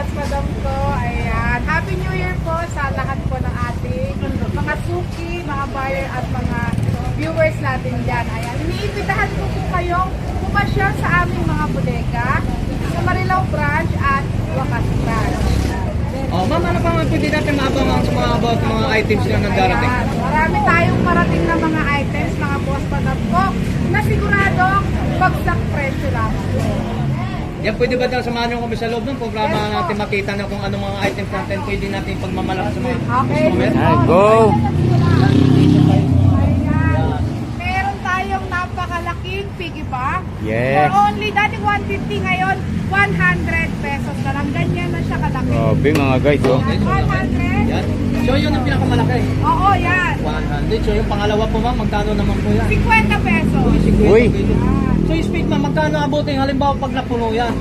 boss, madam ko. Ayan. Happy New Year po sa lahat po ng ating mga suki, mga buyer at mga viewers natin dyan. Ayan. Iniimbitahan ko po kayong pumasyal sa aming mga bodega sa Marilao branch at Wakas branch. Oh, ma'am, ano pa nga pwede natin maabangan sa mga about mga items na nagdarating? Ayan. Marami tayong parating na mga items, mga boss, madam ko, na siguradong bagsak presyo lamang po. Yan, pwede ba daw samahan nyo kami sa loob ng programa natin makita na kung anong mga items natin pwede natin pagmamalakas sa mga Okay, customer? Go! Ayan. Meron tayong napakalaking piggy bank. Yes. For only, dating 150 ngayon, 100 pesos na lang. Ganyan na siya kalaki. Grabe mga guys, oh. 100? Yan. So, yun ang pinakamalaki. Oo, yan. 100. So, yung pangalawa po, ma'am, magkano naman po yan? 50 pesos. 50 Uy. pesos. So, yung speed, ma'am, magkano abutin? Halimbawa, pag napuno yan.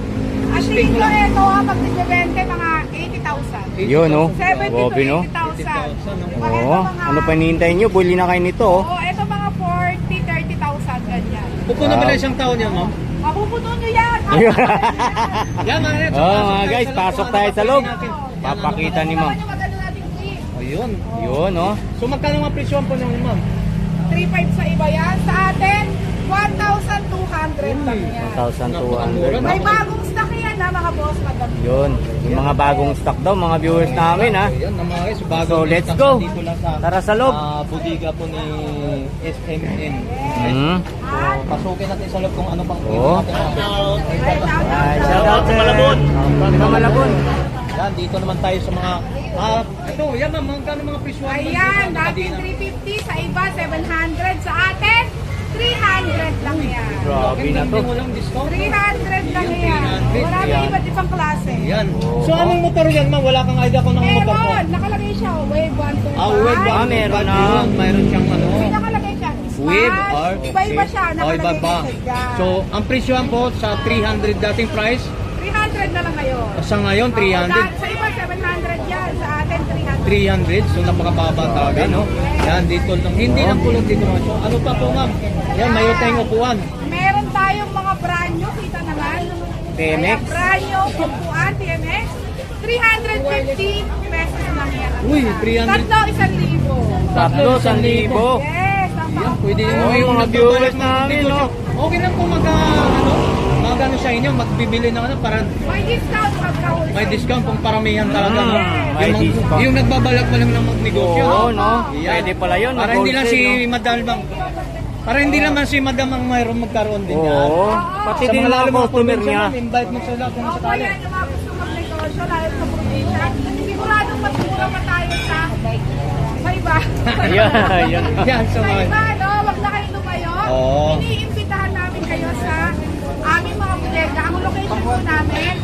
At Speed tingin mo ko lang. ito, pag nagbebente, mga 80,000. Yun, oh. 70 to Grabe, no? 80,000. Oo. Ano pa hinihintay nyo? Buli na kayo nito, oh. Oo, ito mga 40, 30,000, ganyan. Pupuno ba na isang taon yan, ma'am? Mapupuno nyo yan. Yan, mga rin. Oh, mga guys, pasok tayo sa loob. Papakita ni ma'am. Maganda natin fee. Ayun. Yun, oh. So, magkano mga presyon po ng ma'am? 3.5 sa iba yan. Sa atin, 1,200 lang yan. 1,200. May bagong stock yan ha, mga boss, madam. Yun. Yung mga bagong stock daw, mga viewers namin, ha. Ayan, mga guys. Bago So, let's go. Dito lang sa Tara sa loob. bodega po ni SMN. Hmm. So, pasukin natin sa loob kung ano pang Oo. natin. Ay, shout out sa Malabon. Sa Malabon. Yan, dito naman tayo sa mga ito, yan ma'am, magkano mga presyo? Ayan, dating 350, sa iba 700, sa atin 300 lang yan. Grabe na to. Walang discount. 300 lang yan. 300, Marami yan. iba't ibang klase. Yan. So, anong motor yan ma'am? Wala kang idea kung anong motor po? Meron, nakalagay siya, wave 1 to 5. Wave Ah, meron na. Mayroon siyang ano. May nakalagay siya, Wave Smash. or Iba-iba siya, Oh, nakalagay iba ba? siya dyan. So, ang presyohan po sa 300 dating price, 300 na lang ngayon. sa ngayon 300. Sa iba 700 yan, sa atin 300. 300, so napakababa talaga, no? Yan, dito lang. Hindi lang pulong dito. So, ano pa po, ma'am? Yan, mayroon tayong upuan. Meron tayong mga brand new, kita naman. TMX. Ayan, brand new, upuan, TMX. 350 pesos lang yan. Uy, 300. Tatlo, 1,000. Tatlo, 1,000. Yes, ang Yan, pwede Oh, mo yung mga viewers namin, no? Okay lang po mag-ano sa inyo, magbibili ng ano, para may discount pagka-wholesale. may discount kung paramihan talaga, no? may Yung, discount. yung nagbabalak pa lang ng magnegosyo. Oo, no? Yan. Pwede pala yun. Para hindi lang si wholesale, Madam bang, para hindi naman si Madam ang mayroon magkaroon din no? yan. Oo. Pati Sa din mga mga lalo mga customer probinsya, niya. ma'am, invite mo sila kung Opo, sakali. yan yung mga gusto magnegosyo, lalo sa probinsya. Siguradong mas mura pa tayo sa may iba. Yan, yan. Yan, sa Sa mga... iba, no? Wag na kayo lumayo. Oo. Iniimbitahan namin kayo sa aming mga bodega. Ang location po namin,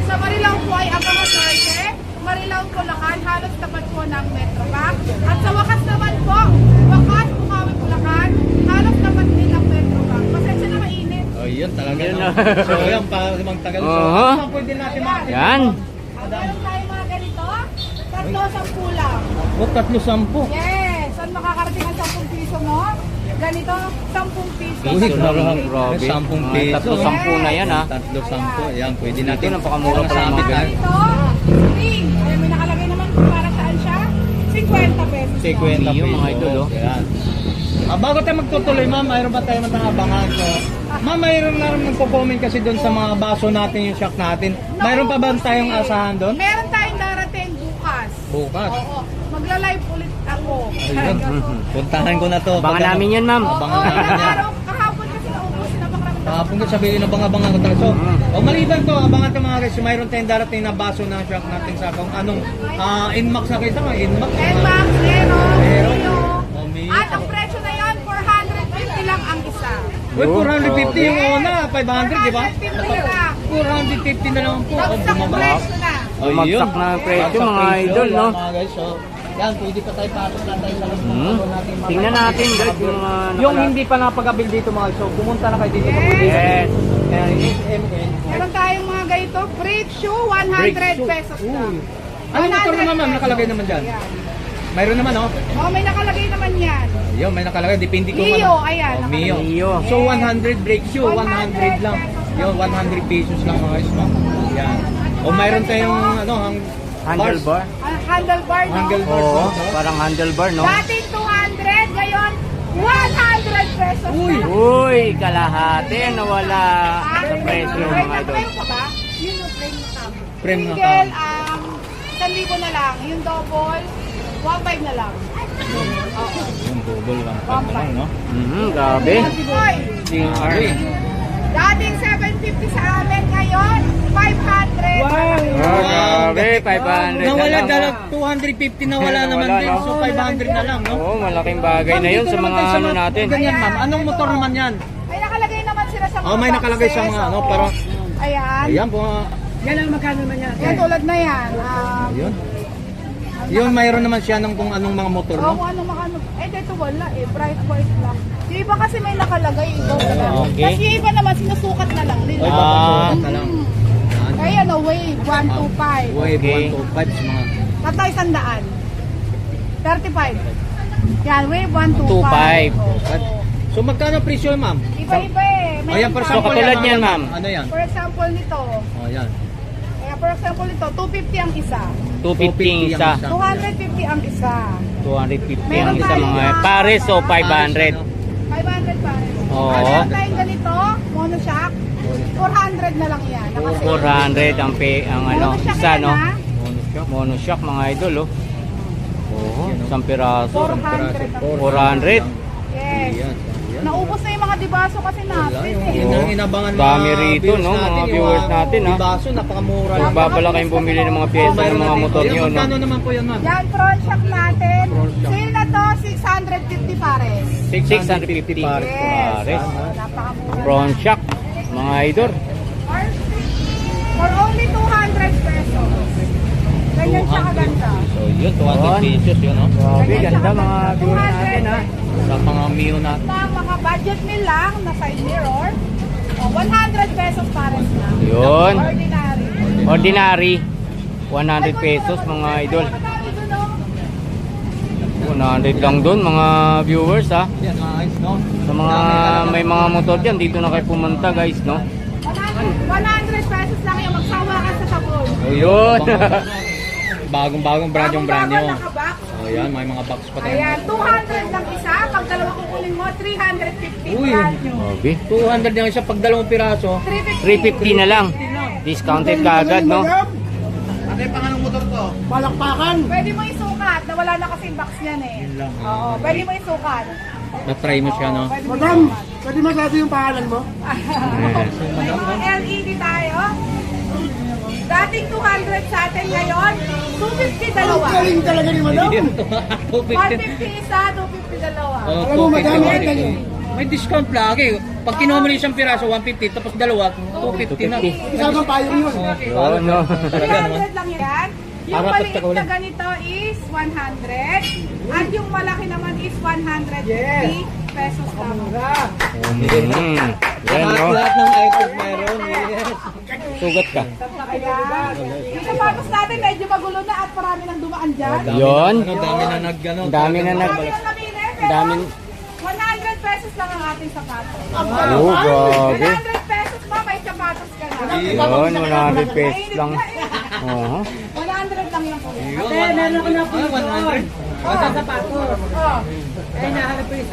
sa Marilao po ay Abangan Norte, Marilao, Bulacan, halos tapat po ng Metro Bank. At sa Wakas naman po, Wakas, Bukawi, Bulacan, halos tapat din ng Metro Bank. Pasensya na mainit. Oh, yun talaga. Yun no? na. So, yan, para limang tagal. So, Oo. ano pwede natin makakita? Yan. Meron tayo mga ganito, tatlo, 10 lang. O, 3-10. Yes! Saan makakarating ang 10 piso mo? Ganito, 10 piso. Uy, Ito grabe. lang, grabe. 10 Mga peso. 3-10 na yan, ha? 3-10. Yan, pwede natin. Ito, napakamura pala Sabit, mga ha? Ganito, ring. Ayan, may nakalagay naman kung para saan siya. 50 pesos. 50 Yung mga idol, oh. Yan. Bago tayo magtutuloy, ma'am, mayroon ba tayo matang abangan? So, ma'am, mayroon na rin nagpo-comment kasi doon sa mga baso natin, yung shock natin. Mayroon pa ba tayong asahan doon? Meron tayong darating bukas. Bukas. Oo. Magla-live ulit ako. Ayun. Puntahan ko na to. Abangan namin yan, ma'am. Oo, Abangan namin yan. araw, kahapon kasi naubos na baka Kahapon ko sabihin na abangan ko tayo. So, maliban to, abangan to mga guys, mayroon tayong darating na baso ng shock natin sa kung anong Inmax na kita nga, Inmax. N-Max, Meron, Meron. Mio. Oh, Mio. At ang presyo na yon 450 lang ang isa. Uy, 450 yung una, 500, di ba? 450 lang. 450 na lang po. Oh, Bagsak ang bumaba. presyo na. Bumagsak na ang presyo, Bagsak mga presyo, idol, no? yan, mga guys, so, yan, pwede pa tayo pasok na tayo sa loob ng Hmm. ano natin, mga Tingnan guys. natin, guys, yung mga... Yung hindi pa napag-abil dito mga guys, so pumunta na kayo dito sa Yes. bodega. Yes. Ayan, SMN. Meron tayong mga ganito, brake shoe, 100 Brake shoe. pesos lang. Uy. Ano motor naman, ma'am? Nakalagay naman dyan. Ayan. Mayroon naman, oh. Oh, may nakalagay naman yan. Ayun, may nakalagay. Depende kung Mio, ano. ayan, Oh, Mio. Mio. So, 100 brake shoe, 100 lang. 100 Yun, 100 pesos lang mga guys, ma'am. Yan. At O mayroon tayong ano, Handlebar. Handlebar, no? Handlebar. Oo, parang handlebar, no? Dating 200, ngayon 100 pesos Uy! na. Uy, kalahati, nawala sa presyo, Wait, mga idol. meron pa ba? Yun yung frame na cam. Frame na Single, cam. 1,000 na lang. Yung double, 1,500 na lang. Yung double lang lang, no? Grabe. Hoy, CR. dating 750 sa amin, ngayon 500. Grabe, 500 Nawala na lang. dala 250 nawala naman Nawala, din. no? So 500 na lang, no? Oo, malaking bagay na yun Dito sa naman mga tayo sa ano natin. Ganyan, ma'am. Anong motor naman yan? Ay, nakalagay naman sila sa mga Oh, may nakalagay sa mga ano, boxes, para... oo. Ayan. Ayan po. Yan ang magkano naman yan. Yan, tulad na yan. Ayun. Yun, mayroon naman siya ng kung anong mga motor, Oo, no? ano makano. Eh, dito wala eh. Bright white lang. Yung iba kasi may nakalagay. Iba wala. Okay. Tapos yung iba naman, sinusukat na lang nila. Ay, Ah. na lang. Kaya ano, wave, 125. Wave Okay. 125 sa mga... Tatay 100. 35. Yan, wave 125. 125. Oo. So magkano presyo, ma'am? Iba-iba eh. May Ayan, for iba. So, example, katulad yan, niyan, ma'am. Ano yan? For example nito. Oh, yan. Kaya for example nito, 250 ang isa. 250 ang isa. 250 ang isa. 250 Meron ang isa tayo mga na- pares o 500. 500 pa rin. Oo. Meron tayong ganito, monoshock. 400 na lang yan. Nakasale. 400 ang ano, Monoshock isa, yan, no? ha? Monoshock mga idol, oh. Oo, isang piraso. 400. 400. Yes. Ayan. Naubos na yung mga dibaso kasi natin eh. Yun ang inabangan Dami rito, no? Mga viewers natin, ha? Baso, napakamura. Kung babala kayong bumili ng mga pyesa ng mga motor nyo, no? Magkano naman po yan, ma'am? Yan, front shock natin. Front shock. Sale na to, 650 pares. 650 pares. Yes. pares. Napakamura. Front shock, mga idol. For only 200 pesos. Ganyan siya kaganda. So yun, 200 pesos yun, no? Grabe, ganda mga viewers natin, ha? Sa mga Mio natin. Na mga budget meal lang na side mirror. 100 pesos pares lang. Yun. Ordinary. Ordinary. 100 pesos, mga idol. 100 lang doon, mga viewers, ha? Yan, ayos, no? Sa mga may mga motor dyan, dito na kayo pumunta, guys, no? 100 pesos lang yung magsawa ka sa sabon. O yun. Bagong-bagong brand yung brand nyo. Bagong nakabox. Oh, yan, may mga box pa tayo. Ayan, 200 lang isa. Pag dalawa kukunin mo, 350 Uy. brand new. Grabe. 200 lang isa pag dalawang piraso. 350. 350 na lang. Discounted ka agad, no? Ano yung pangalang motor to? Pwede mo isukat. Nawala na kasi yung box niyan eh. lang. Oo, pwede mo isukat. Na-try mo siya, no? Pwede mo Madam, isukat. pwede masabi yung pangalan mo? May mga LED tayo. Dating 200 sa atin ngayon, 250 dalawa. Ang galing talaga ni Madam. 250. 150 isa, 250 dalawa. Oh, Alam mo, 250, madami, 150. galing. May discount lagi. Pag kinuha mo na isang piraso, 150. Tapos dalawa, 250 na. Isama pa yun yun. Yun, no? Talaga naman. 300 lang yan. Yung Harap at maliit takulan. na ganito is 100. At yung malaki naman is 150 pesos lang. Yan, no? Lahat ng items mayroon. Yes. Sugat ka. Ayan. Yung sapatos natin medyo magulo na at marami nang dumaan dyan. Yun. Ano, dami na nag-ano. Dami na nag- Marami nang namili, pero Dami- 100 pesos lang ang ating sapatos. Oh, grabe. 100 pesos pa, may sapatos ka na. Yun, 100 pesos lang. Mainit na eh. Oo. 100 lang yung kuya. Ate, meron ako na po 100. Sa sapatos. Oh. Ay, nahanap ko yung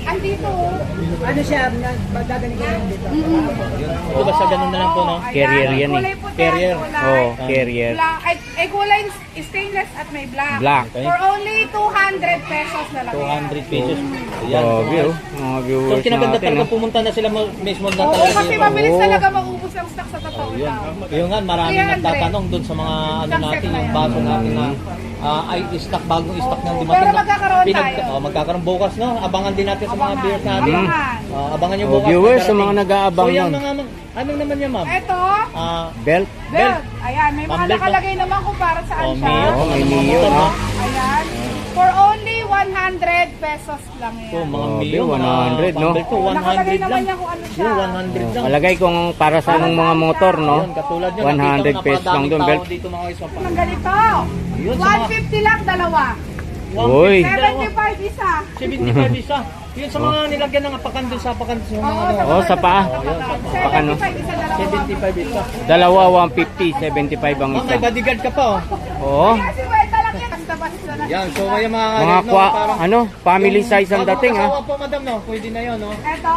Andito. oh. Ano siya, dadali ko lang dito. O basta ganun na lang po, no? Ayan, Carrier yan, eh. kulay puti, Carrier. kulay. Oh, carrier. Black. Ay, kulay stainless at may black. Black. For only 200 pesos na lang. 200 pesos. Ayan. Grabe, oh. Mga So, viewers kinaganda natin, talaga no? pumunta na sila mismo na Oo, talaga kasi dito. mabilis Oo. talaga maubos ang stock sa totoo Yun. lang. Yung nga, maraming 300. nagtatanong dun sa mga ano Isang natin, set na yung yan. baso natin na ay stock, bagong stock ng dumating. Pero na- magkakaroon tayo. magkakaroon bukas, no? Abangan din natin sa mga Abangan. viewers natin. Abangan. Abangan nyo Oh, bukas. viewers, sa darating. mga nag-aabang So, yan nun. mga, ano naman yan, ma'am? Eto, Belt. belt. Ayan, may mga Pambelt, no? nakalagay naman kung para saan Oh, siya. Mio. Oh, may Mga Mio, motor, no? Ayan. For only 100 pesos lang So, yan. mga Grabe, Mio, 100, no? Pambelt ko, 100 Nakalagay naman lang. niya kung ano siya. Yun, 100 lang. Malagay kung para sa anong mga motor, no? Yun, katulad nyo, 100 nakita ko pesos lang napakadaming doon, tao belt. dito mga isang Ng ganito. Yun, sa mga- 150 lang, dalawa. Uy. 75 isa. 75 isa. Yun sa mga nilagyan ng apakan doon sa apakan sa mga ano. Oh, sa paa. Baka, no? 75 isa, dalawa. 75 isa. Dalawa 150, 75 ang Ma'am, isa. may bodyguard ka pa oh. Oo. Kasi kwenta lang yan. Basta-basta na. Yan, so kaya mga Mga no, parang family size ang dating Asawa ha. po madam no, pwede na yun no. Eto.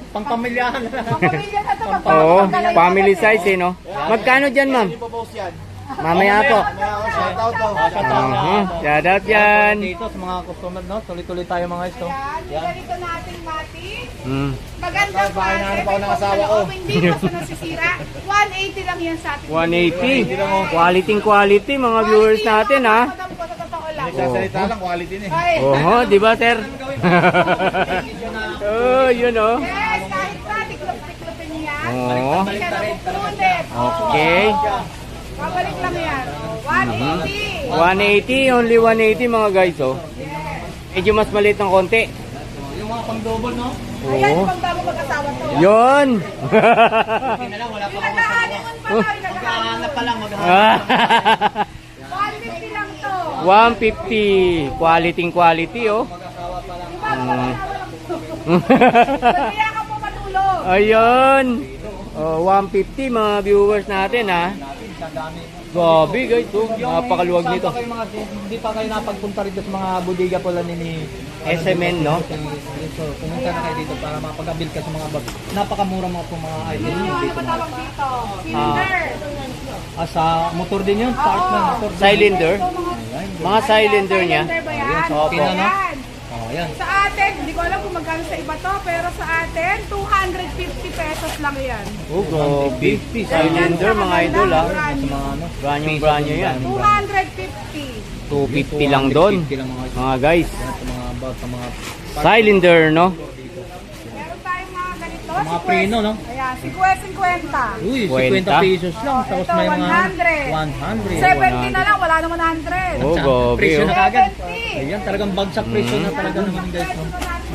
Pangpamilyahan na. Pamilya na ito. Oo, family size eh no. Magkano dyan ma'am? Mamaya po. Shout out yan. Dito sa mga customer no, tuloy-tuloy tayo mga guys no. Yan, yung ganito nating mati. Hmm. Magandang klase. May asawa ko. Hindi basta nasisira. 180 lang yan sa ating 180. Quality mga viewers natin ha. Madam ko, sa totoo lang. Salita lang, quality na eh. Ay. Oho, di ba sir? Oh, yun oh. Yes, kahit pa, tiklop-tiklopin niya yan. Oo. Hindi siya napupulit. Okay. Babalik lang yan. 180. 180, only 180 mga guys oh. Medyo mas maliit ng konti. Yung mga pang-double no. Ayan, Oo. pang bago mag-asawa to. Yun. Hindi na lang wala pa Yung nag-honeymoon pa to. Yung Maghahanap pa lang maghahanap. 150 lang to. 150. Quality oh. Kaya ka po matulog. Ayun. Oh, 150 mga viewers natin ha. Grabe guys, oh. Napakaluwag nito. Hindi pa kayo napagpunta rito sa mga bodega pala ni SMN no? So, pumunta na kayo dito para mapag-abil ka sa mga bag. Napakamura mga po mga item Ano dito. ba tawag dito? Cylinder. Sa motor din yun, part na motor. din. Cylinder. Mga cylinder niya. Cylinder ba yan? Opo. Ayan. Oh, yan. Sa atin, hindi ko alam kung magkano sa iba to, pero sa atin, 250 pesos lang yan. Oh, grabe. Cylinder mga idol ha. Sa mga ano. Branyo yan. 250. 250 lang doon. 250 lang mga Mga guys. sa mga bag, sa mga Cylinder no? Meron tayong mga ganito. mga preno, no? Ayan, 50. Uy, 50 50 pesos lang. Tapos Ito, may mga 100. 100. 70 na lang, wala naman 100. Oh, Sa grabe presyo oh. na kagad. 70. Ayan, talagang bagsak presyo na talaga naman guys. No?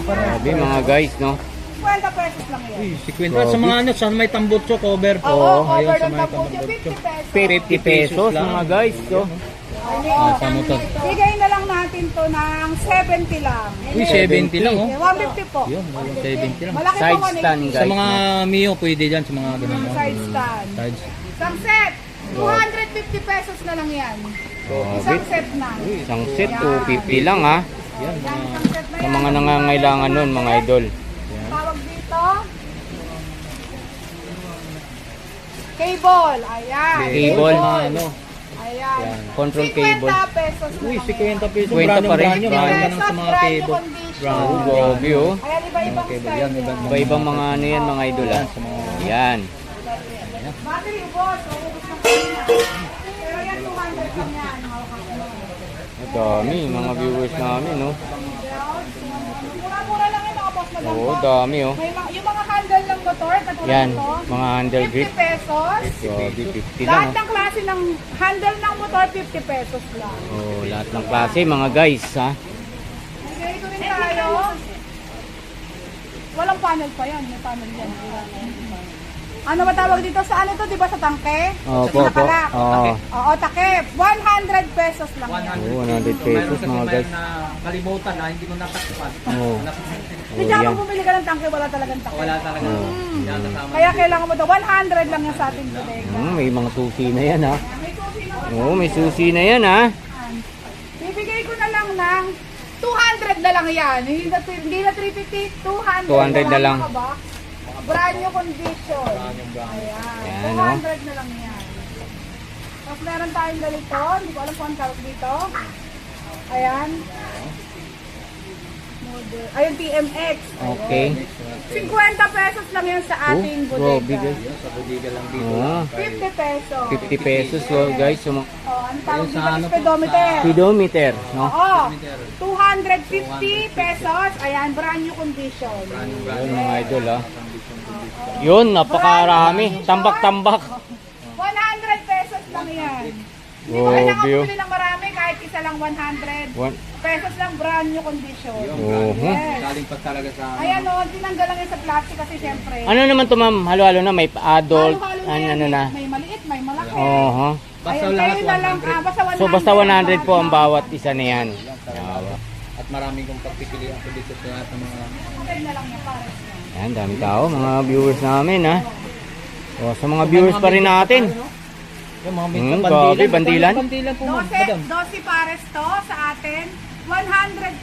Grabe mga guys no? 50 pesos lang yan. Uy, 50 sa mga ano, sa may tambutso cover. Oo, ayun, cover sa ng may tapos yung tambutso. 50 pesos. 50 pesos lang. mga guys so. Sa motor. Bigay na lang natin to ng 70 lang. Uy, 70 lang oh. 150 po. Yun, 70 lang. Malaki Side po stand manigit. Sa guys mga no? Mio, pwede dyan sa mga ganun. no? Side stand. Sides. Isang set. 250 pesos na lang yan. Grabe. Isang set na. Isang set 250 lang ha. Yan, Yan, mga isang set na Sa yan. mga nangangailangan nun mga idol. Tawag dito. Cable. Ayan. Cable. ano. Ayan. Control 50 cable. pesos na Uy, lang 50 pesos. 50 pa rin. Branyo, Branyo. mga ganun sa mga Brand new cable. condition. Oh, grabe oh. Ayan, iba-ibang style Yan, yan. Iba-ibang mga ano yan mga idol ha. Yan. Battery, boss. Maubos na kanina. Pero yan, 200 lang yan. Ang dami mga viewers namin no. Mura-mura lang yung mga boss na lang. Oo, dami oh. Yung mga handle ng motor, katulad Yan, nito, mga handle grip. 50 pesos. Grabe, 50 lang Lahat oh. ng klase ng handle ng motor, 50 pesos lang. Oh, lahat ng klase mga guys ha. Ganito rin tayo. Walang panel pa yan. May panel yan. Ano ba tawag dito sa ano to? Di ba sa tangke? Opo, Sa opo. nakalak. Oo. Oo, takip. 100 pesos lang yan. Oh, 100 pesos mga guys. na kalimutan na hindi ko natakpan. Oh. Hindi Oh, dyan yan. kung bumili ka ng tangke, wala talagang takip. Wala talaga. Oh. Yan kasama. Kaya kailangan mo to. 100 lang yan sa ating bodega. May mga susi na yan ha. May susi naman. Oh, may susi na yan ha. Bibigay ko na lang ng 200 na lang yan. Hindi na 350, 200, 200 na lang. Nakabox. Brand new condition. Ayan. Yan, 200 na lang yan. Tapos meron tayong ganito. Hindi ko alam kung ang tawag dito. Ayan. Model. Ayun, TMX. Okay. 50 pesos lang yan sa ating Oh, bodega. grabe, guys. Sa bodega lang dito. Oh, 50 pesos. 50 pesos oh, guys. So, Oh, ang tawag dito Sa ano is po? speedometer. speedometer, no? Oo. 250 pesos. Ayan, brand new condition. Yun mga idol ha. Yun, napakarami. Tambak-tambak. 100 pesos lang yan. Hindi mo kailangan Grabe, oh. bumili ng marami kahit isa lang 100 One- pesos lang brand new condition. Oh, Yes. Galing pa talaga sa Ayan o, tinanggal lang yan sa plastic kasi syempre. Ano naman to ma'am? Halo-halo na, may adult, Halo-halo na yan. ano na. May maliit may malaki. Oho. Basta Ayun, lahat kayo na lang, 100. basta 100. So basta 100 po ang bawat isa na yan. At maraming kong pagpipilian ko dito sa lahat ng mga... 100 na lang yan, pares na. Yan, dami tao, mga viewers namin ha. So, sa mga viewers pa rin natin. Yung mga grabe, bandilan. Bandilan po, ma'am, 12, madam. 12 pares to sa atin. 100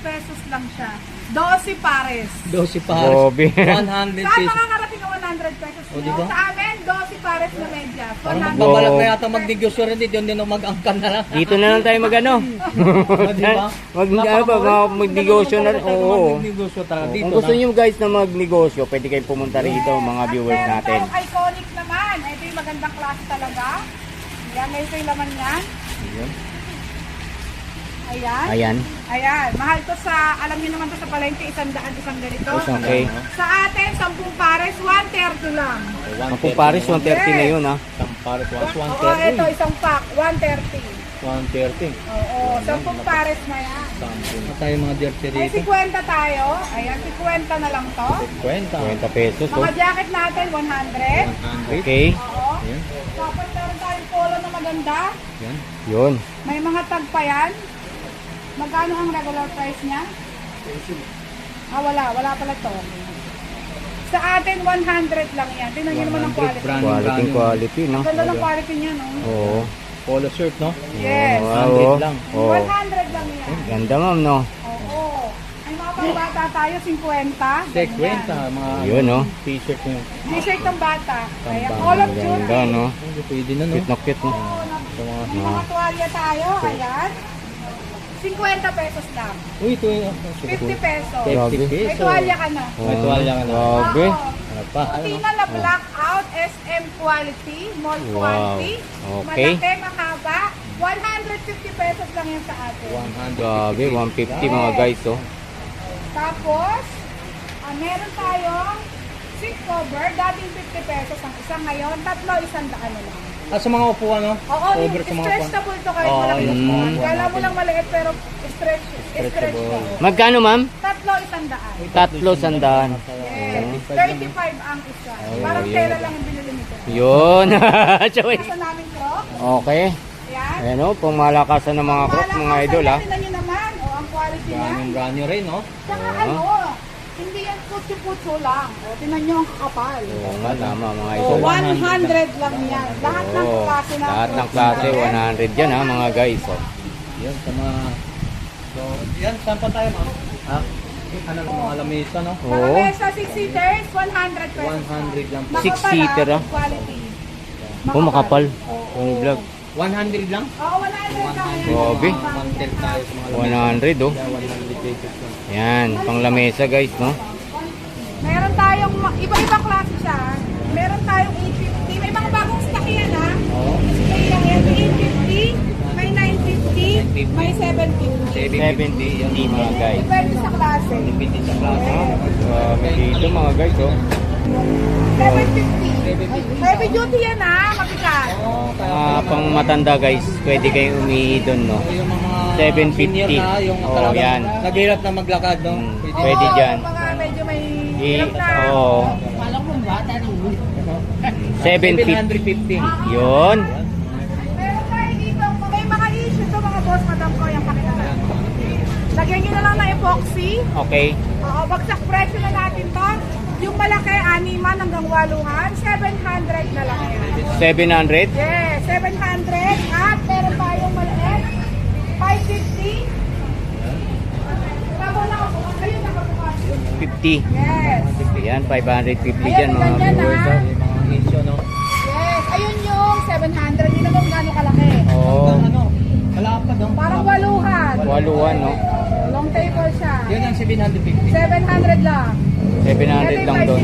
pesos lang siya. 12 pares. 12 pares. Grabe. 100 Saan pesos. makakarating ang 100 pesos O, nyo? diba? Sa amin, 12 pares na medyas. Parang 100. magbabalak na yata magnegosyo rin dito. Yun din ang mag-angkan na lang. Dito na lang tayo mag-ano. Diba? Magnegosyo na. Oo. Magnegosyo talaga dito. Kung gusto nyo guys na magnegosyo, pwede kayong pumunta rito mga viewers natin. Ito iconic naman. Ito yung magandang klase talaga. Yan, ito yung laman yan. Ayan. Ayan. Ayan. Mahal to sa, alam niyo naman to sa palengke, 100 isang ganito. Okay. Sa atin, 10 pares, 130 lang. Kung Paris, 130 na yun ha. Isang pares, Oo, ito, isang pack, 130. 130. Oo, 10 pares na yan. At tayo mga dirty Ay, dito. 50 tayo. Ayan, 50 na lang to. 20. 20 pesos oh. Mga jacket natin, 100. 100. Okay. Oo. Ayan. Tapos meron tayong polo na maganda. Yan. Yun. May mga tag pa yan. Magkano ang regular price niya? Wala pala to. Sa atin, 100 lang yan. Tingnan niyo naman ang 100 quality. brand. Quality no. Ang ganda ng quality niya, no? Oo. Polo shirt, no? Yes. Oo. 100 lang. Oo. 100 lang yan. Ganda ma'am no. Oo. May mga pangbata tayo, 50. Check, kwenta. Mga Yun no. t-shirt nyo. T-shirt ng bata. Kaya Pambata. Call of Duty. Ganda no. Pwede na, no? Cute na cute no. Sa mga... May mga tuwalya tayo. Ayan. 50 pesos lang. Uy, ito yung... 50 pesos. 50 Grabe. May peso. tuwalya ka na. May tuwalya ka na. Grabe. Oo. Ano pa? Putina na blackout, SM quality, mall Wow. quality. Okay. Malaki, mahaba. 150 pesos lang yan sa atin. 100. Grabe, 150 mga guys oh. Tapos, meron tayong seat cover. Dating 50 pesos ang isa ngayon. Tatlo, 100 na lang. Sa mga upuan, no? Oo, Over sa mga upuan. stretchable to kahit Oo, walang yun. upuan. Kala mo lang maliit pero stretch to. Magkano ma'am? Tatlo, 100. Tatlo sandaan. Yes. 35 ang isa. Parang tela lang yung binili nito. Yun. Choy. Nasa namin croc. Okay. Ayan. Ayan o, pong malakasan ng mga crocs mga idol ha. Tingnan nyo naman. O, ang quality niya. Brand new rin, no? Saka ano, hindi yan putso-putso lang. O, tingnan nyo ang kakapal. Oo nga, tama mga O, idol. 100 lang yan. Lahat ng Oo, klase na. lahat ng klase, 100 yan ha mga guys. Oh. Yan, sa mga... So, yan, saan pa tayo, ma'am? Ha? Ano lang, mga lamesa, no? Mga Oo. mesa 6 seaters, 100 pesos. 100 lang po. Makapal, 6-seater, ah. ah. Quality. Oh, makapal. Oo. Yung vlog. 100 lang? Oo, 100 lang yan. Grabe. 110 tayo sa mga lamesa. 100 oh. Yan, 100 pesos lang. Yan, pang lamesa guys no. Meron tayong iba-ibang klase siya. Meron tayong 850. May mga bagong stock yan ha. Oo. Display lang yan. 850, may 950, may 750. 70 yan mga guys. Depende sa klase. Depende sa klase. Grabe dito mga guys oh. 750. Heavy duty yan ha. Mabigat. Oo, kaya Pang matanda guys, pwede kayong umihi doon no. yung mga 750. senior na, yung Oo, talagang yan. naghirap na maglakad, no? Pwede Oo, dyan. Mga medyo may I, hirap na. oo. 750. 750. Yun. Meron tayo dito. May mga issue to mga boss. Madam ko yung pakita natin. Lagyan nyo na lang ng epoxy. Okay. Oo, bagsak presyo na natin to. Yung malaki, 6 hanggang 8, 700 na lang yan. 700. Yes, 700. At meron tayong maliit, 550. Tama na ako. Kayo nakabukas. 50. Yes. Yan, 550 Ayan, dyan mga ganyan, viewers. ah. Oh. Yung mga issue, no? Yes. Ayun yung 700. Hindi naman gano'ng kalaki. Oo. Ano? Kalapad, no? Parang waluhan. Waluan no. Long table siya. Yan ang 750. 700 lang. 700 lang doon.